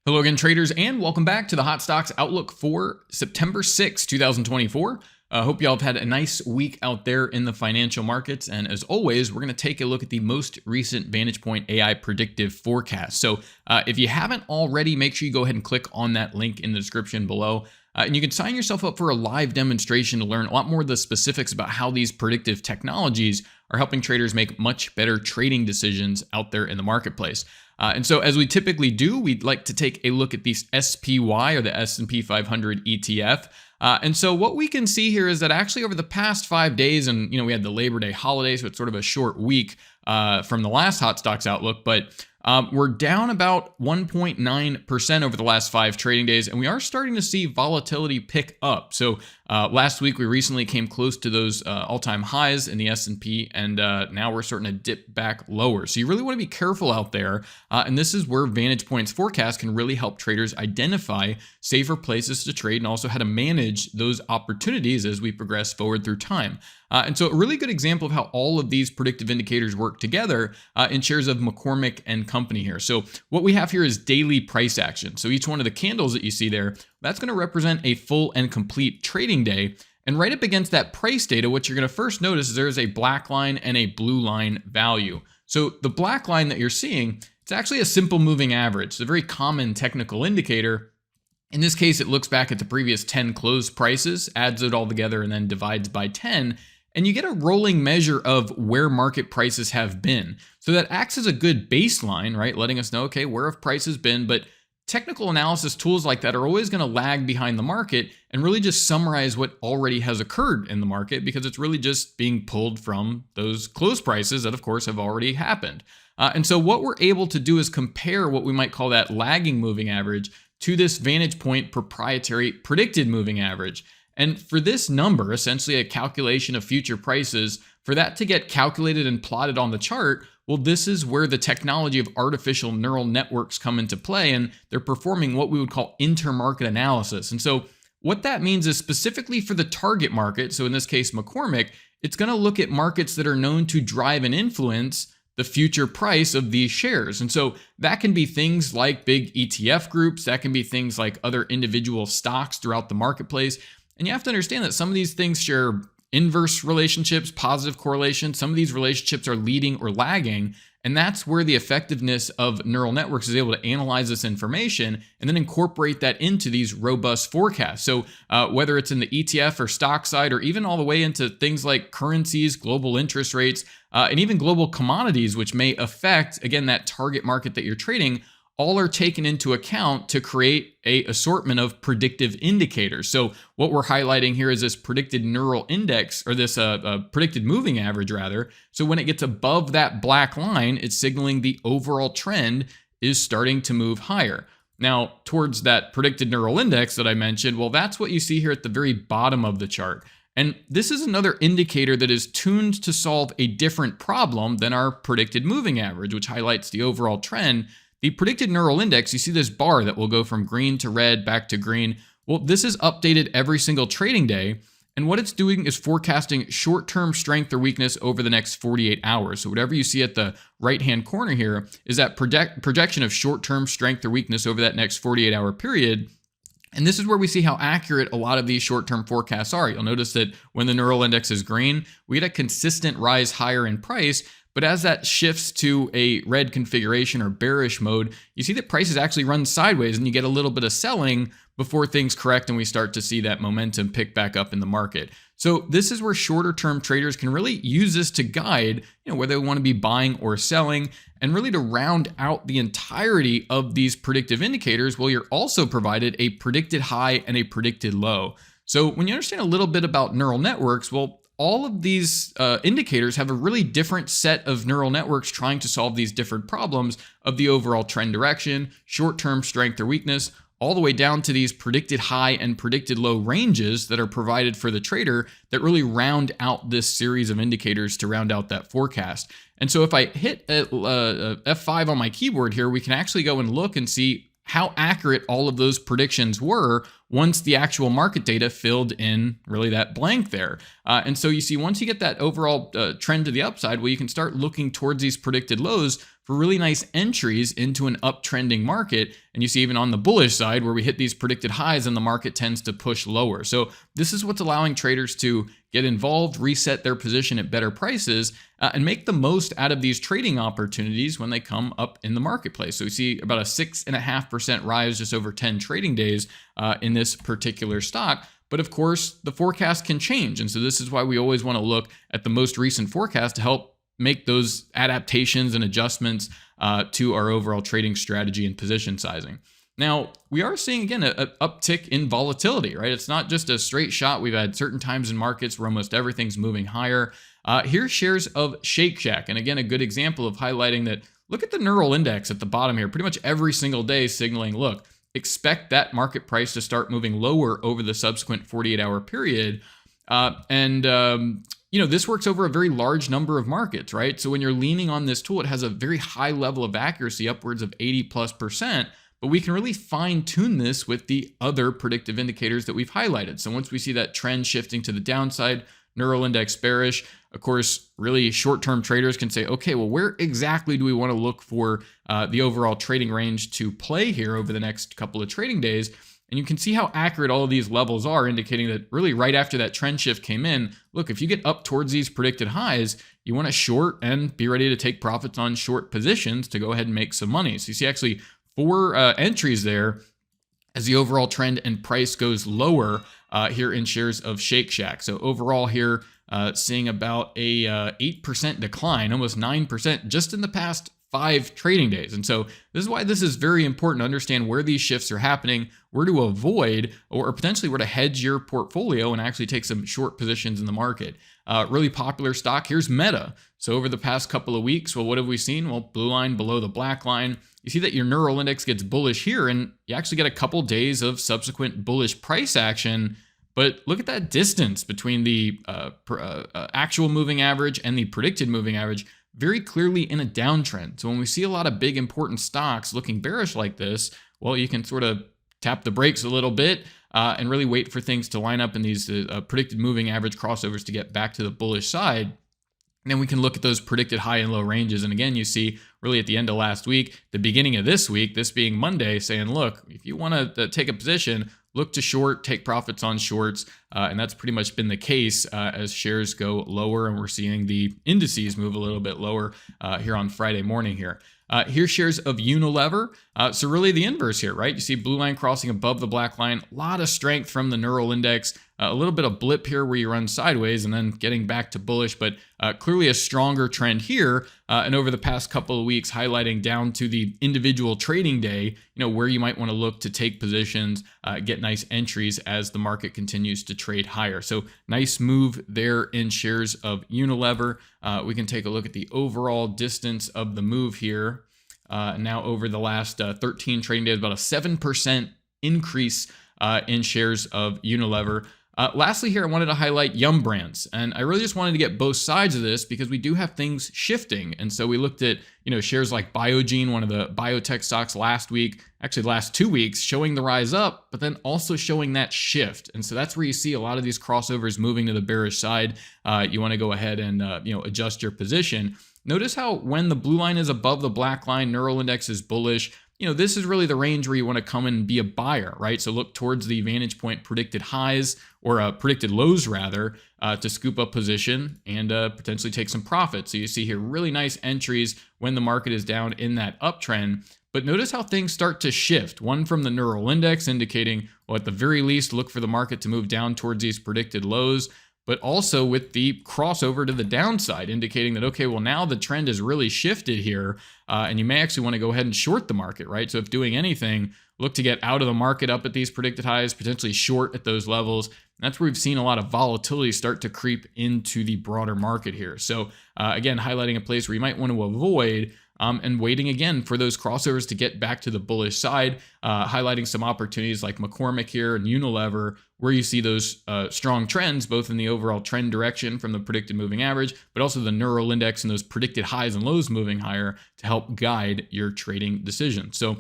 Hello again, traders, and welcome back to the Hot Stocks Outlook for September 6, 2024. Hope y'all have had a nice week out there in the financial markets. And as always, we're going to take a look at the most recent VantagePoint AI predictive forecast. So if you haven't already, make sure you go ahead and click on that link in the description below. And you can sign yourself up for a live demonstration to learn a lot more of the specifics about how these predictive technologies are helping traders make much better trading decisions out there in the marketplace. And so as we typically do, we'd like to take a look at the SPY, or the S&P 500 ETF. And so what we can see here is that actually over the past 5 days, and we had the Labor Day holiday, so it's sort of a short week from the last Hot Stocks Outlook, but we're down about 1.9% over the last 5 trading days, and we are starting to see volatility pick up. So last week we recently came close to those all-time highs in the S&P, and now we're starting to dip back lower. So you really want to be careful out there, and this is where VantagePoint's forecast can really help traders identify safer places to trade and also how to manage those opportunities as we progress forward through time. And so a really good example of how all of these predictive indicators work together in shares of McCormick and Company here. So what we have here is daily price action. So each one of the candles that you see there, that's going to represent a full and complete trading day. And right up against that price data, what you're going to first notice is there is a black line and a blue line value. So the black line that you're seeing, it's actually a simple moving average. It's a very common technical indicator. In this case, it looks back at the previous 10 close prices, adds it all together, and then divides by 10. And you get a rolling measure of where market prices have been. So that acts as a good baseline, right? Letting us know, okay, where have prices been? But technical analysis tools like that are always going to lag behind the market and really just summarize what already has occurred in the market, because it's really just being pulled from those close prices that, of course, have already happened. And so what we're able to do is compare what we might call that lagging moving average to this VantagePoint proprietary predicted moving average. And for this number, essentially a calculation of future prices, for that to get calculated and plotted on the chart, well, this is where the technology of artificial neural networks come into play, and they're performing what we would call intermarket analysis. And so what that means is specifically for the target market, so in this case, McCormick, it's going to look at markets that are known to drive and influence the future price of these shares. And so that can be things like big ETF groups, that can be things like other individual stocks throughout the marketplace. And you have to understand that some of these things share inverse relationships, positive correlation. Some of these relationships are leading or lagging. And that's where the effectiveness of neural networks is able to analyze this information and then incorporate that into these robust forecasts. So whether it's in the ETF or stock side, or even all the way into things like currencies, global interest rates, and even global commodities, which may affect, again, that target market that you're trading, all are taken into account to create an assortment of predictive indicators. So what we're highlighting here is this predicted neural index, or this predicted moving average rather. So when it gets above that black line, it's signaling the overall trend is starting to move higher. Now, towards that predicted neural index that I mentioned, well, that's what you see here at the very bottom of the chart. And this is another indicator that is tuned to solve a different problem than our predicted moving average, which highlights the overall trend. The predicted neural index, you see this bar that will go from green to red back to green. Well, this is updated every single trading day. And what it's doing is forecasting short-term strength or weakness over the next 48 hours. So whatever you see at the right-hand corner here is that projection of short-term strength or weakness over that next 48-hour period. And this is where we see how accurate a lot of these short-term forecasts are. You'll notice that when the neural index is green, we get a consistent rise higher in price. But as that shifts to a red configuration or bearish mode, you see that prices actually run sideways and you get a little bit of selling before things correct and we start to see that momentum pick back up in the market. So this is where shorter term traders can really use this to guide, whether they want to be buying or selling, and really to round out the entirety of these predictive indicators. Well, you're also provided a predicted high and a predicted low. So when you understand a little bit about neural networks, well, all of these indicators have a really different set of neural networks trying to solve these different problems of the overall trend direction, short-term strength or weakness, all the way down to these predicted high and predicted low ranges that are provided for the trader that really round out this series of indicators to round out that forecast. And so if I hit F5 on my keyboard here, we can actually go and look and see how accurate all of those predictions were once the actual market data filled in really that blank there. And so you see, once you get that overall trend to the upside, well, you can start looking towards these predicted lows for for really nice entries into an uptrending market. And you see even on the bullish side where we hit these predicted highs and the market tends to push lower. So this is what's allowing traders to get involved, reset their position at better prices, and make the most out of these trading opportunities when they come up in the marketplace. So we see about a 6.5% rise just over 10 trading days in this particular stock. But of course, the forecast can change. And so this is why we always want to look at the most recent forecast to help make those adaptations and adjustments to our overall trading strategy and position sizing. Now, we are seeing, again, an uptick in volatility, right? It's not just a straight shot. We've had certain times in markets where almost everything's moving higher. Here's shares of SHAK. And again, a good example of highlighting that. Look at the neural index at the bottom here, pretty much every single day signaling, look, expect that market price to start moving lower over the subsequent 48-hour period. This works over a very large number of markets, right? So when you're leaning on this tool, it has a very high level of accuracy, upwards of 80+%, but we can really fine tune this with the other predictive indicators that we've highlighted. So once we see that trend shifting to the downside, neural index bearish, of course, really short-term traders can say, okay, well, where exactly do we want to look for the overall trading range to play here over the next couple of trading days? And you can see how accurate all of these levels are, indicating that really right after that trend shift came in, look, if you get up towards these predicted highs, you want to short and be ready to take profits on short positions to go ahead and make some money. So you see actually 4 entries there as the overall trend and price goes lower here in shares of SHAK. So overall here, seeing about a 8% decline, almost 9% just in the past 5 trading days. And so this is why this is very important to understand where these shifts are happening, where to avoid, or potentially where to hedge your portfolio and actually take some short positions in the market. Really popular stock, here's Meta. So over the past couple of weeks, well, what have we seen? Well, blue line below the black line. You see that your neural index gets bullish here, and you actually get a couple days of subsequent bullish price action. But look at that distance between the actual moving average and the predicted moving average, very clearly in a downtrend. So when we see a lot of big important stocks looking bearish like this, well, you can sort of tap the brakes a little bit and really wait for things to line up in these predicted moving average crossovers to get back to the bullish side. And then we can look at those predicted high and low ranges. And again, you see really at the end of last week, the beginning of this week, this being Monday, saying, look, if you want to take a position, look to short, take profits on shorts. And that's pretty much been the case as shares go lower. And we're seeing the indices move a little bit lower here on Friday morning here. Here's shares of Unilever. So really the inverse here, right? You see blue line crossing above the black line, a lot of strength from the neural index, a little bit of blip here where you run sideways and then getting back to bullish, but clearly a stronger trend here. And over the past couple of weeks, highlighting down to the individual trading day, where you might want to look to take positions, get nice entries as the market continues to trade higher. So nice move there in shares of Unilever. We can take a look at the overall distance of the move here. Now over the last 13 trading days, about a 7% increase in shares of Unilever. Lastly here, I wanted to highlight Yum Brands. And I really just wanted to get both sides of this because we do have things shifting. And so we looked at, shares like Biogen, one of the biotech stocks last week, actually the last 2 weeks, showing the rise up, but then also showing that shift. And so that's where you see a lot of these crossovers moving to the bearish side. You want to go ahead and, adjust your position. Notice how when the blue line is above the black line, neural index is bullish. This is really the range where you want to come in and be a buyer, right? So look towards the VantagePoint predicted highs or predicted lows rather to scoop up position and potentially take some profit. So you see here really nice entries when the market is down in that uptrend. But notice how things start to shift. One from the neural index indicating, well, at the very least, look for the market to move down towards these predicted lows, but also with the crossover to the downside, indicating that, okay, well, now the trend has really shifted here, and you may actually want to go ahead and short the market, right? So if doing anything, look to get out of the market up at these predicted highs, potentially short at those levels. That's where we've seen a lot of volatility start to creep into the broader market here. So again, highlighting a place where you might want to avoid and waiting again for those crossovers to get back to the bullish side, highlighting some opportunities like McCormick here and Unilever, where you see those strong trends, both in the overall trend direction from the predicted moving average, but also the neural index and those predicted highs and lows moving higher to help guide your trading decisions. So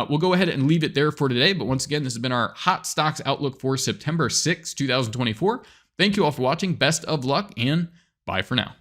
we'll go ahead and leave it there for today. But once again, this has been our Hot Stocks Outlook for September 6, 2024. Thank you all for watching. Best of luck and bye for now.